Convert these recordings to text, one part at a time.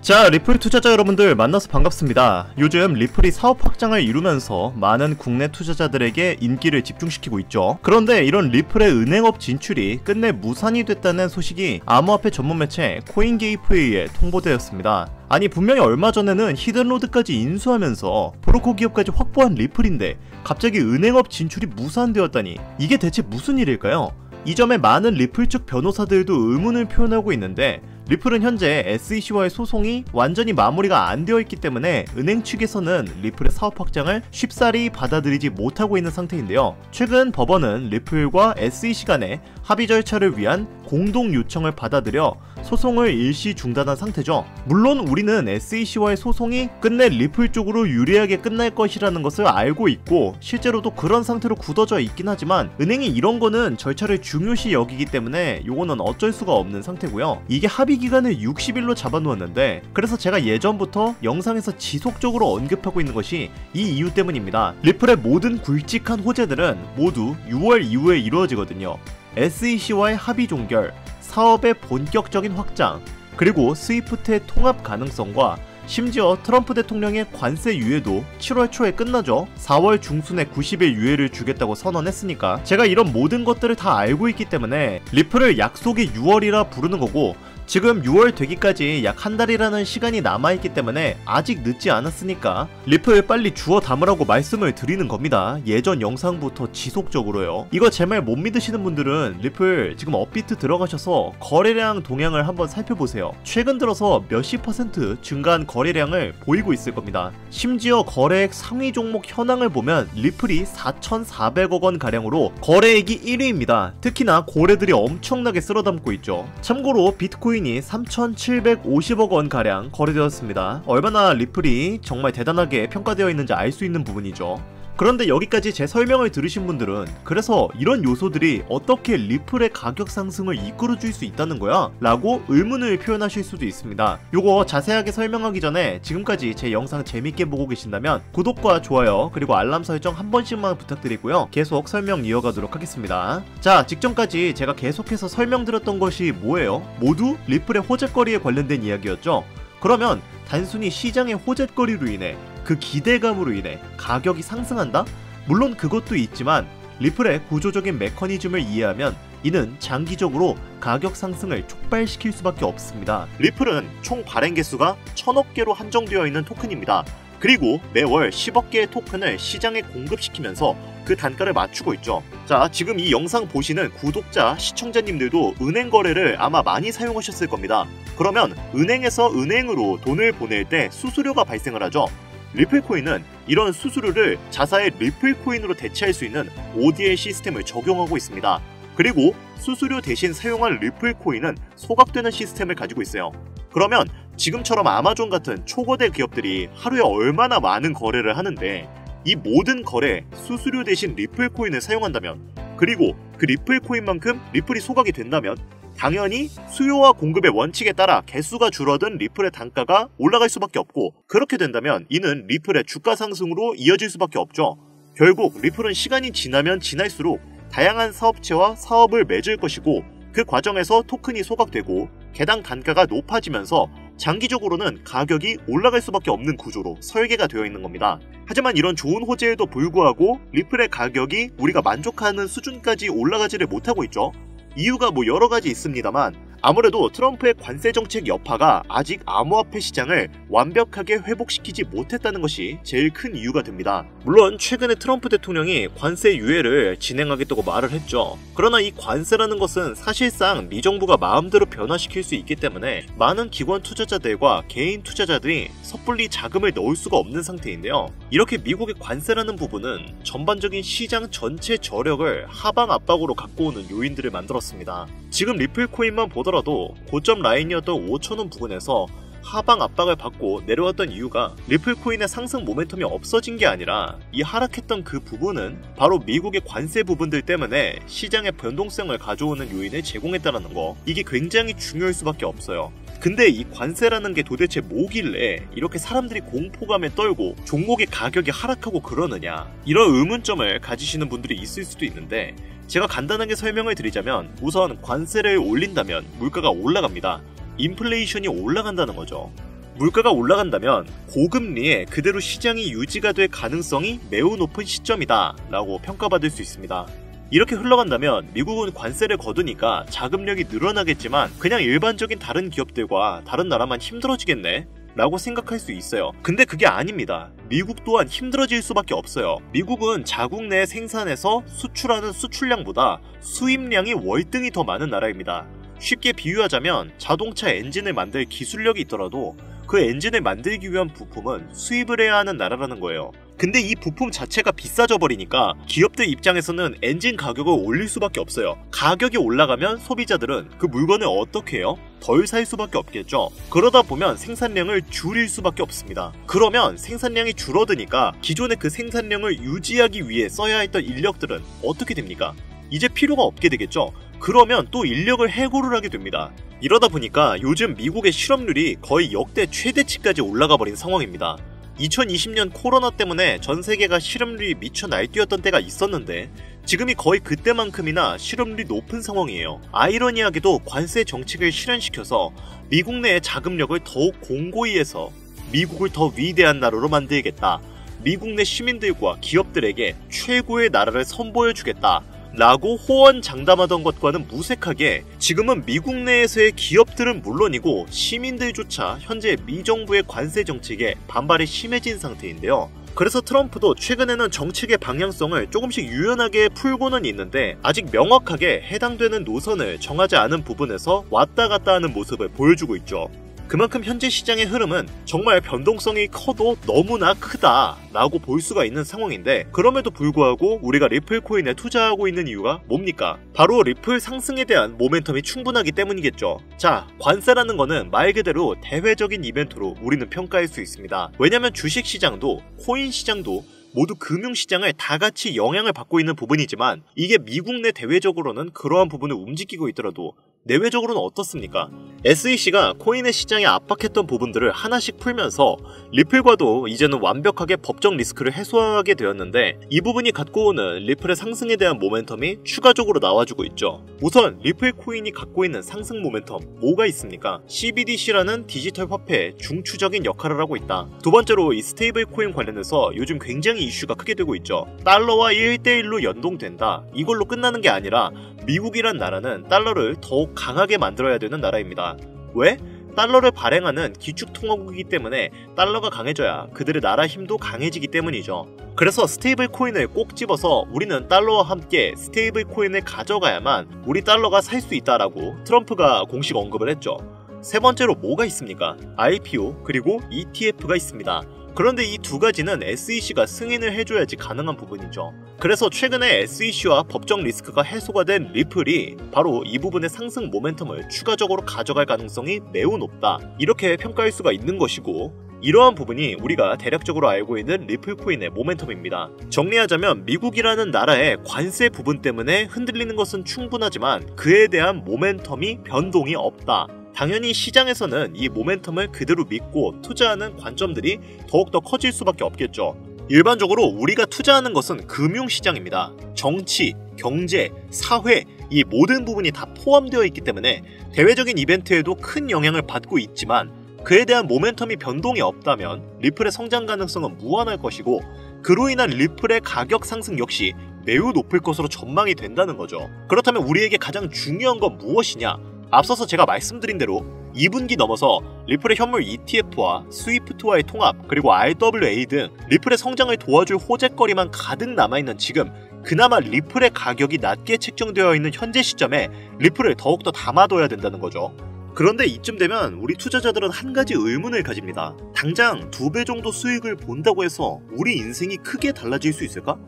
자, 리플 투자자 여러분들 만나서 반갑습니다. 요즘 리플이 사업 확장을 이루면서 많은 국내 투자자들에게 인기를 집중시키고 있죠. 그런데 이런 리플의 은행업 진출이 끝내 무산이 됐다는 소식이 암호화폐 전문 매체 코인게이프에 의해 통보되었습니다. 아니, 분명히 얼마 전에는 히든로드까지 인수하면서 브로커 기업까지 확보한 리플인데 갑자기 은행업 진출이 무산되었다니, 이게 대체 무슨 일일까요? 이 점에 많은 리플 측 변호사들도 의문을 표현하고 있는데, 리플은 현재 SEC와의 소송이 완전히 마무리가 안 되어 있기 때문에 은행 측에서는 리플의 사업 확장을 쉽사리 받아들이지 못하고 있는 상태인데요. 최근 법원은 리플과 SEC 간의 합의 절차를 위한 공동 요청을 받아들여 소송을 일시 중단한 상태죠. 물론 우리는 SEC와의 소송이 끝내 리플 쪽으로 유리하게 끝날 것이라는 것을 알고 있고 실제로도 그런 상태로 굳어져 있긴 하지만, 은행이 이런 거는 절차를 중요시 여기기 때문에 요거는 어쩔 수가 없는 상태고요. 이게 합의 기간을 60일로 잡아놓았는데, 그래서 제가 예전부터 영상에서 지속적으로 언급하고 있는 것이 이 이유 때문입니다. 리플의 모든 굵직한 호재들은 모두 6월 이후에 이루어지거든요. SEC와의 합의 종결, 사업의 본격적인 확장, 그리고 스위프트의 통합 가능성과 심지어 트럼프 대통령의 관세 유예도 7월 초에 끝나죠. 4월 중순에 90일 유예를 주겠다고 선언했으니까 제가 이런 모든 것들을 다 알고 있기 때문에 리플을 약속의 6월이라 부르는 거고, 지금 6월 되기까지 약 한 달이라는 시간이 남아있기 때문에 아직 늦지 않았으니까 리플 빨리 주워 담으라고 말씀을 드리는 겁니다. 예전 영상부터 지속적으로요. 이거 제 말 못 믿으시는 분들은 리플 지금 업비트 들어가셔서 거래량 동향을 한번 살펴보세요. 최근 들어서 몇십 % 증가한 거래량을 보이고 있을 겁니다. 심지어 거래액 상위 종목 현황을 보면 리플이 4,400억 원 가량으로 거래액이 1위입니다. 특히나 고래들이 엄청나게 쓸어담고 있죠. 참고로 비트코인이 3,750억 원 가량 거래되었습니다. 얼마나 리플이 정말 대단하게 평가되어 있는지 알 수 있는 부분이죠. 그런데 여기까지 제 설명을 들으신 분들은 그래서 이런 요소들이 어떻게 리플의 가격 상승을 이끌어줄 수 있다는 거야? 라고 의문을 표현하실 수도 있습니다. 요거 자세하게 설명하기 전에 지금까지 제 영상 재밌게 보고 계신다면 구독과 좋아요 그리고 알람 설정 한 번씩만 부탁드리고요. 계속 설명 이어가도록 하겠습니다. 자, 직전까지 제가 계속해서 설명드렸던 것이 뭐예요? 모두 리플의 호재거리에 관련된 이야기였죠. 그러면 단순히 시장의 호재거리로 인해, 그 기대감으로 인해 가격이 상승한다? 물론 그것도 있지만 리플의 구조적인 메커니즘을 이해하면 이는 장기적으로 가격 상승을 촉발시킬 수밖에 없습니다. 리플은 총 발행 개수가 1000억 개로 한정되어 있는 토큰입니다. 그리고 매월 10억 개의 토큰을 시장에 공급시키면서 그 단가를 맞추고 있죠. 자, 지금 이 영상 보시는 구독자, 시청자님들도 은행 거래를 아마 많이 사용하셨을 겁니다. 그러면 은행에서 은행으로 돈을 보낼 때 수수료가 발생을 하죠. 리플코인은 이런 수수료를 자사의 리플코인으로 대체할 수 있는 ODL 시스템을 적용하고 있습니다. 그리고 수수료 대신 사용할 리플코인은 소각되는 시스템을 가지고 있어요. 그러면 지금처럼 아마존 같은 초거대 기업들이 하루에 얼마나 많은 거래를 하는데, 이 모든 거래 수수료 대신 리플코인을 사용한다면, 그리고 그 리플코인만큼 리플이 소각이 된다면 당연히 수요와 공급의 원칙에 따라 개수가 줄어든 리플의 단가가 올라갈 수밖에 없고, 그렇게 된다면 이는 리플의 주가 상승으로 이어질 수밖에 없죠. 결국 리플은 시간이 지나면 지날수록 다양한 사업체와 사업을 맺을 것이고, 그 과정에서 토큰이 소각되고 개당 단가가 높아지면서 장기적으로는 가격이 올라갈 수밖에 없는 구조로 설계가 되어 있는 겁니다. 하지만 이런 좋은 호재에도 불구하고 리플의 가격이 우리가 만족하는 수준까지 올라가지를 못하고 있죠. 이유가 뭐 여러 가지 있습니다만, 아무래도 트럼프의 관세 정책 여파가 아직 암호화폐 시장을 완벽하게 회복시키지 못했다는 것이 제일 큰 이유가 됩니다. 물론 최근에 트럼프 대통령이 관세 유예를 진행하겠다고 말을 했죠. 그러나 이 관세라는 것은 사실상 미 정부가 마음대로 변화시킬 수 있기 때문에 많은 기관 투자자들과 개인 투자자들이 섣불리 자금을 넣을 수가 없는 상태인데요. 이렇게 미국의 관세라는 부분은 전반적인 시장 전체 저력을 하방 압박으로 갖고 오는 요인들을 만들었습니다. 지금 리플코인만 보더라도 고점 라인이었던 5,000원 부근에서 하방 압박을 받고 내려왔던 이유가 리플코인의 상승 모멘텀이 없어진 게 아니라, 이 하락했던 그 부분은 바로 미국의 관세 부분들 때문에 시장의 변동성을 가져오는 요인을 제공했다는 거, 이게 굉장히 중요할 수밖에 없어요. 근데 이 관세라는 게 도대체 뭐길래 이렇게 사람들이 공포감에 떨고 종목의 가격이 하락하고 그러느냐, 이런 의문점을 가지시는 분들이 있을 수도 있는데, 제가 간단하게 설명을 드리자면, 우선 관세를 올린다면 물가가 올라갑니다. 인플레이션이 올라간다는 거죠. 물가가 올라간다면 고금리에 그대로 시장이 유지가 될 가능성이 매우 높은 시점이다 라고 평가받을 수 있습니다. 이렇게 흘러간다면 미국은 관세를 거두니까 자금력이 늘어나겠지만 그냥 일반적인 다른 기업들과 다른 나라만 힘들어지겠네? 라고 생각할 수 있어요. 근데 그게 아닙니다. 미국 또한 힘들어질 수밖에 없어요. 미국은 자국 내 생산에서 수출하는 수출량보다 수입량이 월등히 더 많은 나라입니다. 쉽게 비유하자면 자동차 엔진을 만들 기술력이 있더라도 그 엔진을 만들기 위한 부품은 수입을 해야 하는 나라라는 거예요. 근데 이 부품 자체가 비싸져 버리니까 기업들 입장에서는 엔진 가격을 올릴 수밖에 없어요. 가격이 올라가면 소비자들은 그 물건을 어떻게 해요? 덜 살 수밖에 없겠죠. 그러다 보면 생산량을 줄일 수밖에 없습니다. 그러면 생산량이 줄어드니까 기존의 그 생산량을 유지하기 위해 써야 했던 인력들은 어떻게 됩니까? 이제 필요가 없게 되겠죠. 그러면 또 인력을 해고를 하게 됩니다. 이러다 보니까 요즘 미국의 실업률이 거의 역대 최대치까지 올라가 버린 상황입니다. 2020년 코로나 때문에 전 세계가 실업률이 미쳐 날뛰었던 때가 있었는데 지금이 거의 그때만큼이나 실업률이 높은 상황이에요. 아이러니하게도 관세 정책을 실현시켜서 미국 내의 자금력을 더욱 공고히 해서 미국을 더 위대한 나라로 만들겠다. 미국 내 시민들과 기업들에게 최고의 나라를 선보여주겠다. 라고 호언장담하던 것과는 무색하게 지금은 미국 내에서의 기업들은 물론이고 시민들조차 현재 미정부의 관세 정책에 반발이 심해진 상태인데요. 그래서 트럼프도 최근에는 정책의 방향성을 조금씩 유연하게 풀고는 있는데 아직 명확하게 해당되는 노선을 정하지 않은 부분에서 왔다 갔다 하는 모습을 보여주고 있죠. 그만큼 현재 시장의 흐름은 정말 변동성이 커도 너무나 크다 라고 볼 수가 있는 상황인데 그럼에도 불구하고 우리가 리플 코인에 투자하고 있는 이유가 뭡니까? 바로 리플 상승에 대한 모멘텀이 충분하기 때문이겠죠. 자, 관세라는 거는 말 그대로 대외적인 이벤트로 우리는 평가할 수 있습니다. 왜냐면 주식시장도 코인 시장도 모두 금융시장을 다 같이 영향을 받고 있는 부분이지만 이게 미국 내 대외적으로는 그러한 부분을 움직이고 있더라도 내외적으로는 어떻습니까? SEC가 코인의 시장에 압박했던 부분들을 하나씩 풀면서 리플과도 이제는 완벽하게 법적 리스크를 해소하게 되었는데 이 부분이 갖고 오는 리플의 상승에 대한 모멘텀이 추가적으로 나와주고 있죠. 우선 리플 코인이 갖고 있는 상승 모멘텀 뭐가 있습니까? CBDC라는 디지털 화폐의 중추적인 역할을 하고 있다. 두 번째로 이 스테이블 코인 관련해서 요즘 굉장히 이슈가 크게 되고 있죠. 달러와 1대1로 연동된다. 이걸로 끝나는 게 아니라 미국이란 나라는 달러를 더욱 강하게 만들어야 되는 나라입니다. 왜? 달러를 발행하는 기축통화국이기 때문에 달러가 강해져야 그들의 나라 힘도 강해지기 때문이죠. 그래서 스테이블 코인을 꼭 집어서 우리는 달러와 함께 스테이블 코인을 가져가야만 우리 달러가 살 수 있다라고 트럼프가 공식 언급을 했죠. 세 번째로 뭐가 있습니까? IPO 그리고 ETF가 있습니다. 그런데 이 두 가지는 SEC가 승인을 해줘야지 가능한 부분이죠. 그래서 최근에 SEC와 법적 리스크가 해소가 된 리플이 바로 이 부분의 상승 모멘텀을 추가적으로 가져갈 가능성이 매우 높다. 이렇게 평가할 수가 있는 것이고 이러한 부분이 우리가 대략적으로 알고 있는 리플 코인의 모멘텀입니다. 정리하자면 미국이라는 나라의 관세 부분 때문에 흔들리는 것은 충분하지만 그에 대한 모멘텀이 변동이 없다. 당연히 시장에서는 이 모멘텀을 그대로 믿고 투자하는 관점들이 더욱더 커질 수밖에 없겠죠. 일반적으로 우리가 투자하는 것은 금융시장입니다. 정치, 경제, 사회 이 모든 부분이 다 포함되어 있기 때문에 대외적인 이벤트에도 큰 영향을 받고 있지만 그에 대한 모멘텀이 변동이 없다면 리플의 성장 가능성은 무한할 것이고 그로 인한 리플의 가격 상승 역시 매우 높을 것으로 전망이 된다는 거죠. 그렇다면 우리에게 가장 중요한 건 무엇이냐? 앞서서 제가 말씀드린 대로 2분기 넘어서 리플의 현물 ETF와 스위프트와의 통합 그리고 RWA 등 리플의 성장을 도와줄 호재거리만 가득 남아있는 지금 그나마 리플의 가격이 낮게 책정되어 있는 현재 시점에 리플을 더욱더 담아둬야 된다는 거죠. 그런데 이쯤 되면 우리 투자자들은 한 가지 의문을 가집니다. 당장 2배 정도 수익을 본다고 해서 우리 인생이 크게 달라질 수 있을까?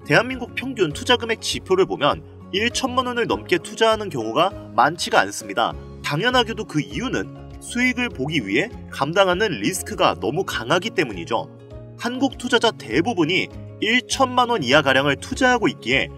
대한민국 평균 투자금액 지표를 보면 1천만 원을 넘게 투자하는 경우가 많지가 않습니다. 당연하게도 그 이유는 수익을 보기 위해 감당하는 리스크가 너무 강하기 때문이죠. 한국 투자자 대부분이 1천만 원 이하가량을 투자하고 있기에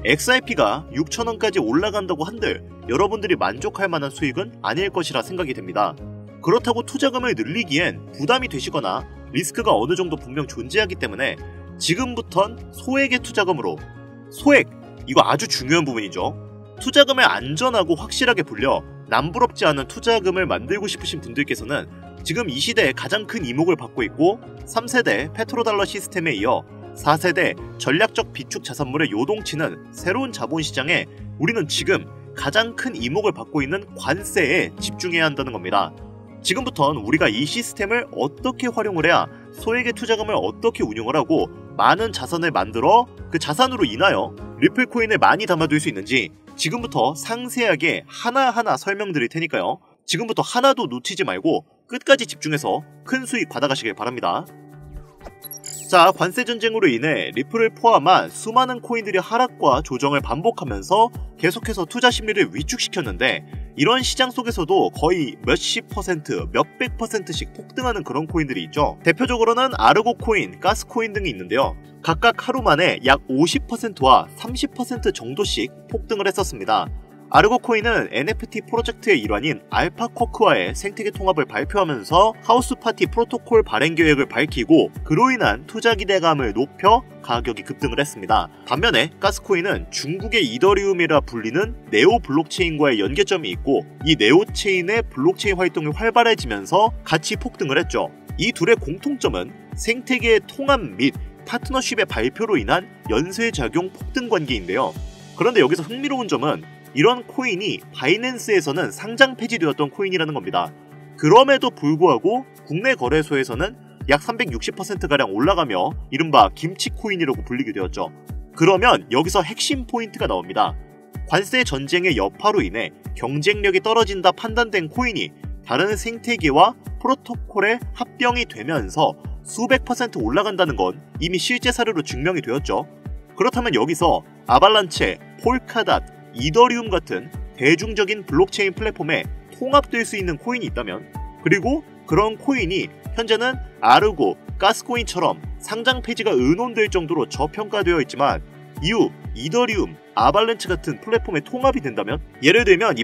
XRP가 6천 원까지 올라간다고 한들 여러분들이 만족할 만한 수익은 아닐 것이라 생각이 됩니다. 그렇다고 투자금을 늘리기엔 부담이 되시거나 리스크가 어느 정도 분명 존재하기 때문에 지금부턴 소액의 투자금으로 소액! 이거 아주 중요한 부분이죠. 투자금을 안전하고 확실하게 불려 남부럽지 않은 투자금을 만들고 싶으신 분들께서는 지금 이 시대에 가장 큰 이목을 받고 있고 3세대 페트로달러 시스템에 이어 4세대 전략적 비축 자산물의 요동치는 새로운 자본시장에 우리는 지금 가장 큰 이목을 받고 있는 관세에 집중해야 한다는 겁니다. 지금부터는 우리가 이 시스템을 어떻게 활용을 해야 소액의 투자금을 어떻게 운용을 하고 많은 자산을 만들어 그 자산으로 인하여 리플 코인을 많이 담아둘 수 있는지 지금부터 상세하게 하나하나 설명드릴 테니까요. 지금부터 하나도 놓치지 말고 끝까지 집중해서 큰 수익 받아가시길 바랍니다. 자, 관세 전쟁으로 인해 리플을 포함한 수많은 코인들이 하락과 조정을 반복하면서 계속해서 투자 심리를 위축시켰는데 이런 시장 속에서도 거의 몇십 퍼센트, 몇백 퍼센트씩 폭등하는 그런 코인들이 있죠. 대표적으로는 아르고 코인, 가스 코인 등이 있는데요. 각각 하루 만에 약 50%와 30% 정도씩 폭등을 했었습니다. 아르고 코인은 NFT 프로젝트의 일환인 알파쿼크와의 생태계 통합을 발표하면서 하우스 파티 프로토콜 발행 계획을 밝히고 그로 인한 투자 기대감을 높여 가격이 급등을 했습니다. 반면에 가스코인은 중국의 이더리움이라 불리는 네오 블록체인과의 연계점이 있고 이 네오 체인의 블록체인 활동이 활발해지면서 같이 폭등을 했죠. 이 둘의 공통점은 생태계의 통합 및 파트너십의 발표로 인한 연쇄작용 폭등 관계인데요. 그런데 여기서 흥미로운 점은 이런 코인이 바이낸스에서는 상장 폐지되었던 코인이라는 겁니다. 그럼에도 불구하고 국내 거래소에서는 약 360%가량 올라가며 이른바 김치 코인이라고 불리게 되었죠. 그러면 여기서 핵심 포인트가 나옵니다. 관세 전쟁의 여파로 인해 경쟁력이 떨어진다 판단된 코인이 다른 생태계와 프로토콜에 합병이 되면서 수백 퍼센트 올라간다는 건 이미 실제 사례로 증명이 되었죠. 그렇다면 여기서 아발란체, 폴카닷, 이더리움 같은 대중적인 블록체인 플랫폼에 통합될 수 있는 코인이 있다면, 그리고 그런 코인이 현재는 아르고, 가스코인처럼 상장 폐지가 의논될 정도로 저평가되어 있지만 이후 이더리움, 아발란체 같은 플랫폼에 통합이 된다면, 예를 들면 이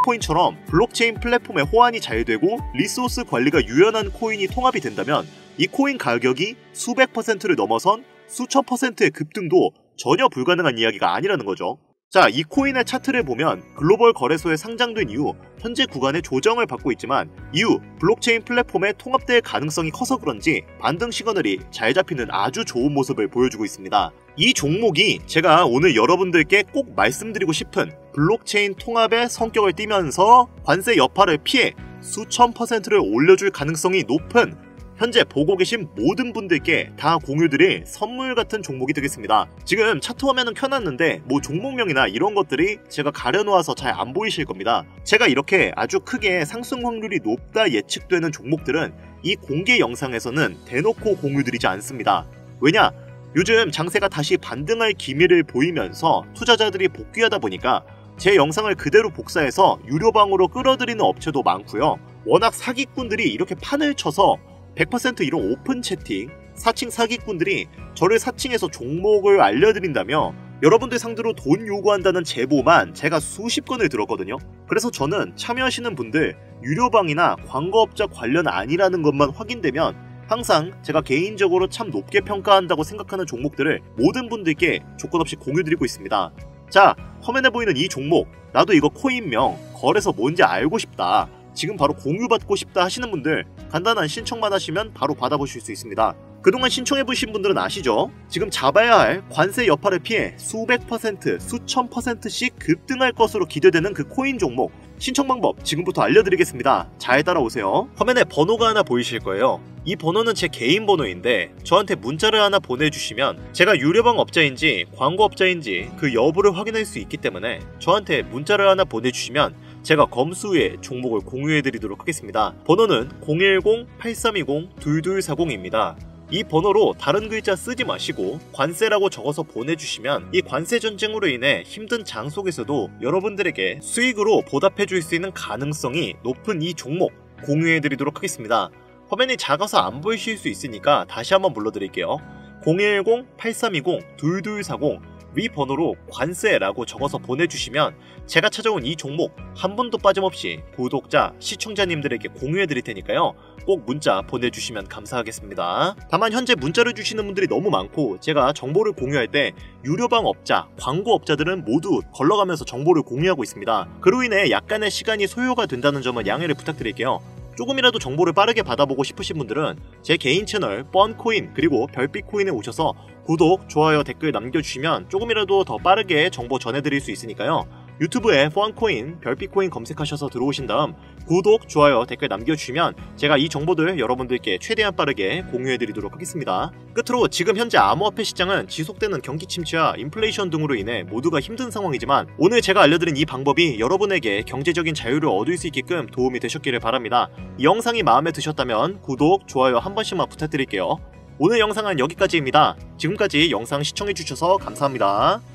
코인처럼 블록체인 플랫폼에 호환이 잘 되고 리소스 관리가 유연한 코인이 통합이 된다면 이 코인 가격이 수백 퍼센트를 넘어선 수천 퍼센트의 급등도 전혀 불가능한 이야기가 아니라는 거죠. 자, 이 코인의 차트를 보면 글로벌 거래소에 상장된 이후 현재 구간에 조정을 받고 있지만 이후 블록체인 플랫폼에 통합될 가능성이 커서 그런지 반등 시그널이 잘 잡히는 아주 좋은 모습을 보여주고 있습니다. 이 종목이 제가 오늘 여러분들께 꼭 말씀드리고 싶은 블록체인 통합의 성격을 띠면서 관세 여파를 피해 수천 퍼센트를 올려줄 가능성이 높은 현재 보고 계신 모든 분들께 다 공유드릴 선물 같은 종목이 되겠습니다. 지금 차트 화면은 켜놨는데 뭐 종목명이나 이런 것들이 제가 가려놓아서 잘 안 보이실 겁니다. 제가 이렇게 아주 크게 상승 확률이 높다 예측되는 종목들은 이 공개 영상에서는 대놓고 공유드리지 않습니다. 왜냐? 요즘 장세가 다시 반등할 기미를 보이면서 투자자들이 복귀하다 보니까 제 영상을 그대로 복사해서 유료방으로 끌어들이는 업체도 많고요. 워낙 사기꾼들이 이렇게 판을 쳐서 100% 이런 오픈 채팅, 사칭 사기꾼들이 저를 사칭해서 종목을 알려드린다며 여러분들 상대로 돈 요구한다는 제보만 제가 수십 건을 들었거든요. 그래서 저는 참여하시는 분들 유료방이나 광고업자 관련 아니라는 것만 확인되면 항상 제가 개인적으로 참 높게 평가한다고 생각하는 종목들을 모든 분들께 조건 없이 공유드리고 있습니다. 자, 화면에 보이는 이 종목, 나도 이거 코인명, 거래소 뭔지 알고 싶다, 지금 바로 공유받고 싶다 하시는 분들 간단한 신청만 하시면 바로 받아보실 수 있습니다. 그동안 신청해보신 분들은 아시죠? 지금 잡아야 할 관세 여파를 피해 수백 퍼센트, 수천 퍼센트씩 급등할 것으로 기대되는 그 코인 종목, 신청 방법 지금부터 알려드리겠습니다. 잘 따라오세요. 화면에 번호가 하나 보이실 거예요. 이 번호는 제 개인 번호인데 저한테 문자를 하나 보내주시면 제가 유료방 업자인지 광고 업자인지 그 여부를 확인할 수 있기 때문에 저한테 문자를 하나 보내주시면 제가 검수 후에 종목을 공유해드리도록 하겠습니다. 번호는 010-8320-2240입니다. 이 번호로 다른 글자 쓰지 마시고 관세라고 적어서 보내주시면 이 관세 전쟁으로 인해 힘든 장 속에서도 여러분들에게 수익으로 보답해줄 수 있는 가능성이 높은 이 종목 공유해드리도록 하겠습니다. 화면이 작아서 안 보이실 수 있으니까 다시 한번 불러드릴게요. 010-8320-2240 위 번호로 관세라고 적어서 보내주시면 제가 찾아온 이 종목 한 분도 빠짐없이 구독자, 시청자님들에게 공유해드릴 테니까요. 꼭 문자 보내주시면 감사하겠습니다. 다만 현재 문자를 주시는 분들이 너무 많고 제가 정보를 공유할 때 유료방 업자, 광고 업자들은 모두 걸러가면서 정보를 공유하고 있습니다. 그로 인해 약간의 시간이 소요가 된다는 점은 양해를 부탁드릴게요. 조금이라도 정보를 빠르게 받아보고 싶으신 분들은 제 개인 채널 뻔코인 그리고 별빛코인에 오셔서 구독, 좋아요, 댓글 남겨주시면 조금이라도 더 빠르게 정보 전해드릴 수 있으니까요. 유튜브에 뻔코인, 별빛코인 검색하셔서 들어오신 다음 구독, 좋아요, 댓글 남겨주시면 제가 이 정보들 여러분들께 최대한 빠르게 공유해드리도록 하겠습니다. 끝으로 지금 현재 암호화폐 시장은 지속되는 경기 침체와 인플레이션 등으로 인해 모두가 힘든 상황이지만 오늘 제가 알려드린 이 방법이 여러분에게 경제적인 자유를 얻을 수 있게끔 도움이 되셨기를 바랍니다. 이 영상이 마음에 드셨다면 구독, 좋아요 한 번씩만 부탁드릴게요. 오늘 영상은 여기까지입니다. 지금까지 영상 시청해주셔서 감사합니다.